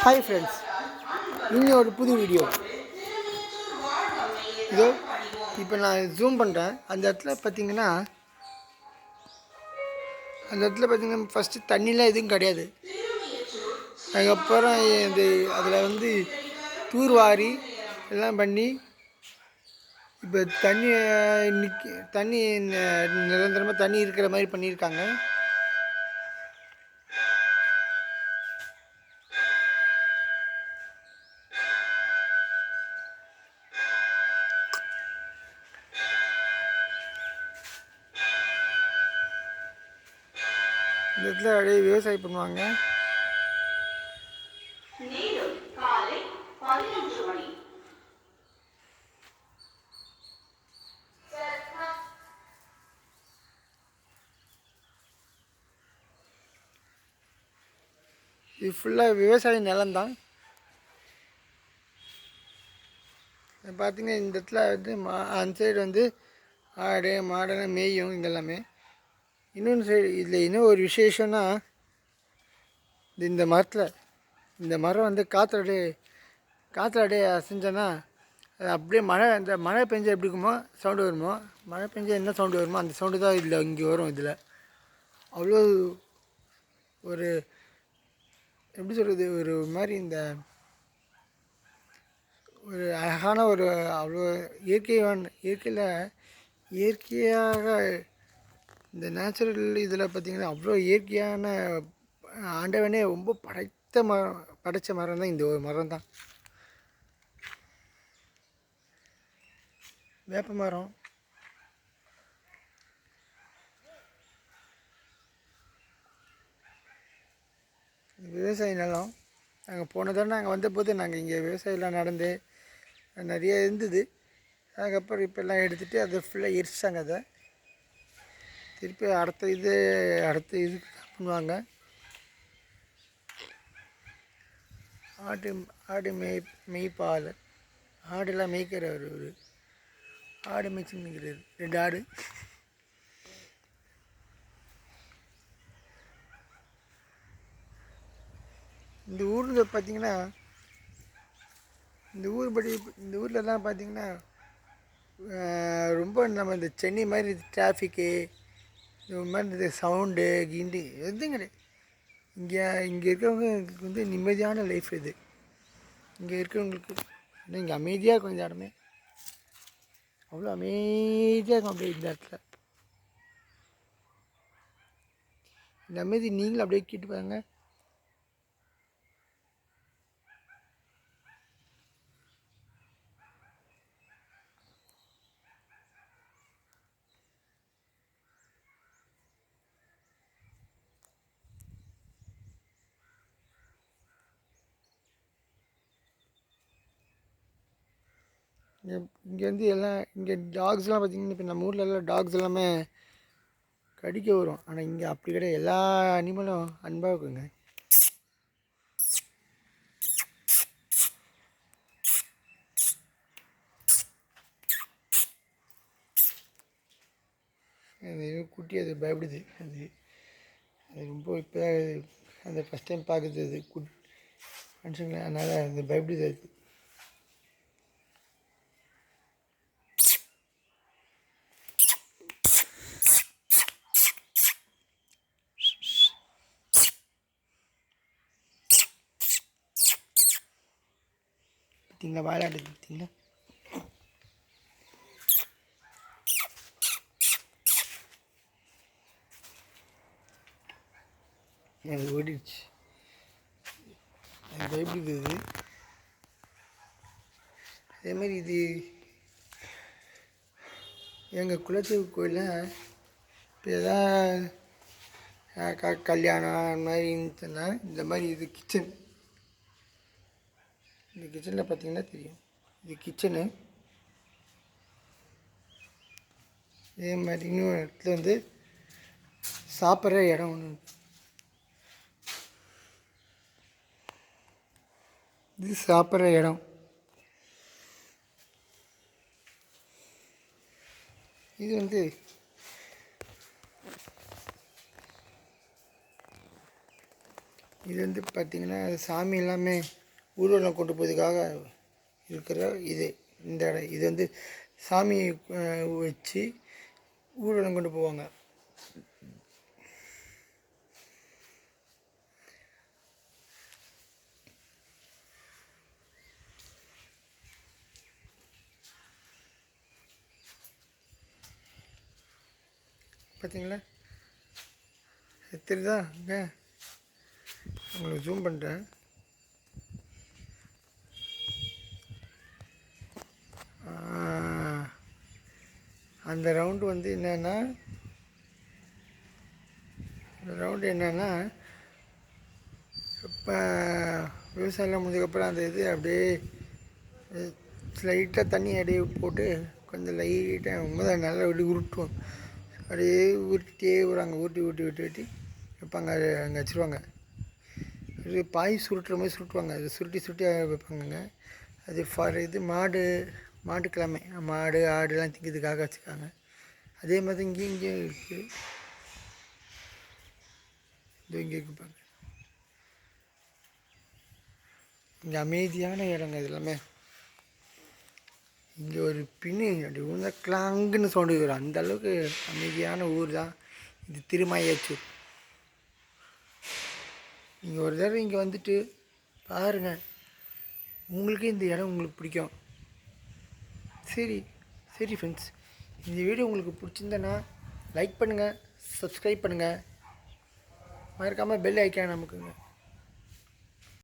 Hi friends, இன்னும் ஒரு புது வீடியோ. இதோ இப்போ நான் ஜூம் பண்ணுறேன். அந்த இடத்துல பார்த்தீங்கன்னா ஃபஸ்ட்டு தண்ணிலாம் எதுவும் கிடையாது. அதுக்கப்புறம் இது அதில் வந்து தூர்வாரி எல்லாம் பண்ணி இப்போ தண்ணி நிரந்தரமாக தண்ணி இருக்கிற மாதிரி பண்ணியிருக்காங்க. இந்த இடத்துல அப்படியே விவசாயம் பண்ணுவாங்க. இது ஃபுல்லாக விவசாய நிலம்தான். பார்த்திங்கன்னா இந்த இடத்துல வந்து அந்த சைடு வந்து ஆடு மாடெல்லாம் மேயும் இங்கே எல்லாமே. இன்னொன்று சைடு இதில் இன்னும் ஒரு விசேஷம்னா இந்த மரம் வந்து காற்றுல அப்படியே அசைஞ்சோன்னா அது அப்படியே மழை பெஞ்சா எப்படி இருக்குமோ சவுண்டு வருமோ, மழை பெஞ்சா என்ன சவுண்டு வருமோ அந்த சவுண்டு தான் இதில் இங்கே வரும். இதில் அவ்வளோ ஒரு எப்படி சொல்கிறது, ஒரு மாதிரி இந்த ஒரு அழகான ஒரு அவ்வளோ இயற்கையாக இந்த நேச்சுரல் இதில் பார்த்திங்கன்னா அவ்வளோ இயற்கையான ஆண்டவனே ரொம்ப படைத்த மரம் தான் இந்த ஒரு மரம் தான், வேப்ப மரம். விவசாய நிலம். நாங்கள் போன தடவை நாங்கள் வந்தபோது நாங்கள் இங்கே விவசாயம்லாம் நடந்து நிறைய இருந்தது. அதுக்கப்புறம் இப்போ எல்லாம் எடுத்துகிட்டு அதை ஃபுல்லாக எரிச்சிட்டாங்க. அதை திருப்பி அடுத்த இது பண்ணுவாங்க. ஆடு மேய்ப்பால் ஆடெல்லாம் மேய்க்கிறவர் ஒரு ஆடு மேய்ச்சி நிற்கிறார், 2 ஆடு. இந்த ஊரில் பார்த்திங்கன்னா இந்த ஊர்லலாம் பார்த்திங்கன்னா ரொம்ப நம்ம இந்த சென்னை மாதிரி டிராஃபிக்கு இந்த மாதிரி இந்த சவுண்டு கிண்டு எதுவும் கிடையாது. இங்கே இருக்கிறவங்களுக்கு வந்து நிம்மதியான லைஃப் இது. இங்கே இருக்கிறவங்களுக்கு இங்கே அமைதியாக இருக்கும். இந்த இடமே அவ்வளோ அமைதியாக இருக்கும். அப்படியே இந்த இடத்துல இந்த அமைதி நீங்களும் அப்படியே கேட்டு பாருங்க. இங்கே வந்து இங்கே டாக்ஸ்லாம் பார்த்திங்கன்னா இப்போ நம்ம ஊரில் எல்லாம் டாக்ஸ் எல்லாமே கடிக்க வரும். ஆனால் இங்கே அப்படி கிடையாது, எல்லா அனிமலும் அன்பாக இருக்குங்க. அது குட்டி அது பயப்படுது. அது ரொம்ப இப்போ அந்த ஃபஸ்ட் டைம் பார்க்குது அது மனுஷங்களை, அதனால் அது பயப்படுது. அது பார்த்தீங்களா, வாழாடுது பார்த்தீங்களா. அது ஓடிடுச்சு, அது பயப்படுது. அது அதேமாதிரி இது எங்கள் குலதெய்வ கோயிலில் இப்போ எதாவது கல்யாணம் அந்த மாதிரி இருந்துச்சுன்னா இந்த மாதிரி இது கிச்சன். இந்த கிச்சனில் பார்த்திங்கன்னா தெரியும், இது கிச்சனு. இதே மாதிரி இன்னொரு இடத்துல வந்து சாப்பிட்ற இடம் ஒன்று. இது சாப்பிட்ற இடம். இது வந்து இது வந்து பார்த்திங்கன்னா சாமி எல்லாமே ஊர்வலம் கொண்டு போகிறதுக்காக இருக்கிற இந்த இடம். இது வந்து சாமி வச்சு ஊர்வலம் கொண்டு போவாங்க. பார்த்தீங்களா, தெரியுதா? உங்களுக்கு ஜூம் பண்ணுறேன். அந்த ரவுண்டு வந்து என்னென்னா இப்போ விவசாயம்லாம் முடிஞ்சதுக்கப்புறம் அந்த இது அப்படியே லைட்டாக தண்ணி அப்படியே போட்டு கொஞ்சம் லைட்டாக ரொம்ப நல்லா அப்படி உருட்டுவோம். அப்படியே உருட்டியே விடுறாங்க. ஊட்டி வைப்பாங்க. அங்கே வச்சுருவாங்க. அது பாய் சுருட்டுற மாதிரி சுருட்டுவாங்க. அது சுருட்டி வைப்பாங்கங்க. அது ஃபார் இது மாட்டுக்கிழமை மாடு ஆடுலாம் திங்கிறதுக்காக வச்சுருக்காங்க. அதே மாதிரி இங்கே இருக்குது. இங்கே இருக்குப்பாங்க. இங்கே அமைதியான இடங்க இது எல்லாமே. இங்கே ஒரு பின்னு அப்படி விழுந்தா கிளாங்குன்னு சவுண்டு வரும். அந்தளவுக்கு அமைதியான ஊர் தான் இது திருமயாச்சூர். நீங்கள் ஒரு தடவை இங்கே வந்துட்டு பாருங்கள், உங்களுக்கே இந்த இடம் உங்களுக்கு பிடிக்கும். சரி ஃப்ரெண்ட்ஸ், இந்த வீடியோ உங்களுக்கு பிடிச்சிருந்தேன்னா லைக் பண்ணுங்கள், சப்ஸ்கிரைப் பண்ணுங்கள், மறக்காமல் பெல் ஐக்கான் நமக்குங்க.